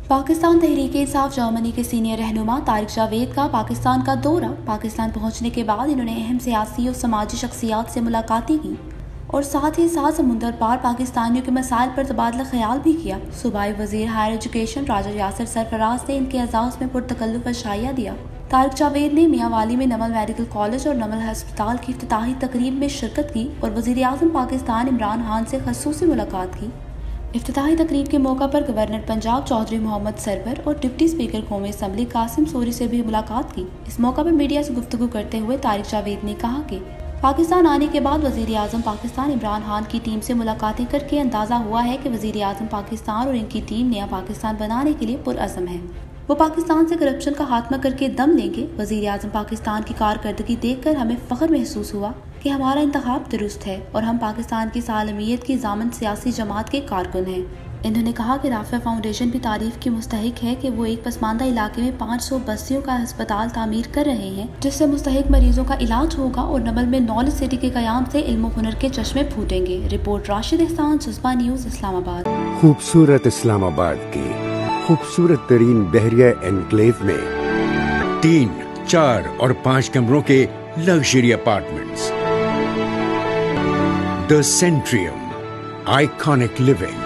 Pakistan Tehreek-e-Insaf Germany के senior रहनुमा तारिक जावेद का पाकिस्तान का दौरा। पाकिस्तान पहुंचने के बाद इन्होंने अहम सियासी और समाजी शख्सियात से मुलाकातें की और साथ ही साथ समुंदर पार पाकिस्तानियों के मसाइल पर तबादला ख्याल भी किया। सूबाई वजीर हायर एजुकेशन राजा यासिर सरफराज ने इनके एजाज़ में पुरतकल्लुफ़ शाइया दिया। तारिक जावेद ने मियांवाली में नमल मेडिकल कॉलेज और नमल अस्पताल की इफ्तिताही तकरीब में शिरकत की और वज़ीर आज़म पाकिस्तान इमरान खान से ख़ुसूसी मुलाकात की। इफ्तिताही तकरीब के मौका पर गवर्नर पंजाब चौधरी मोहम्मद सरवर और डिप्टी स्पीकर कौमी असम्बली कासिम सूरी से भी मुलाकात की। इस मौका पर मीडिया से गुफ्तगू करते हुए तारिक जावेद ने कहा कि पाकिस्तान आने के बाद वज़ीर आज़म पाकिस्तान इमरान खान की टीम से मुलाकातें करके अंदाज़ा हुआ है कि वज़ीर आज़म पाकिस्तान और इनकी टीम नया पाकिस्तान बनाने के लिए पुरअज़्म है। वो पाकिस्तान से करप्शन का खात्मा करके दम लेंगे। वज़ीर आज़म पाकिस्तान की कारकर्दगी देखकर हमें फ़ख्र महसूस हुआ कि हमारा इंतखाब दुरुस्त है और हम पाकिस्तान की सालमियत की ज़ामन सियासी जमात के कारकुन हैं। इन्होंने कहा कि राफा फाउंडेशन भी तारीफ की मुस्तहिक है कि वो एक पसमानदा इलाके में 500 बस्तियों का अस्पताल तामीर कर रहे हैं, जिससे मुस्तहिक मरीजों का इलाज होगा और नमल में नॉलेज सिटी के क़याम से इल्म हुनर के चश्मे फूटेंगे। रिपोर्ट राशिद एहसान, जज्बा न्यूज़, इस्लामाबाद। खूबसूरत इस्लामाबाद की खूबसूरत तरीन बहरिया एनक्लेव में 3, 4 और 5 कमरों के luxury apartments. The Centrium, iconic living.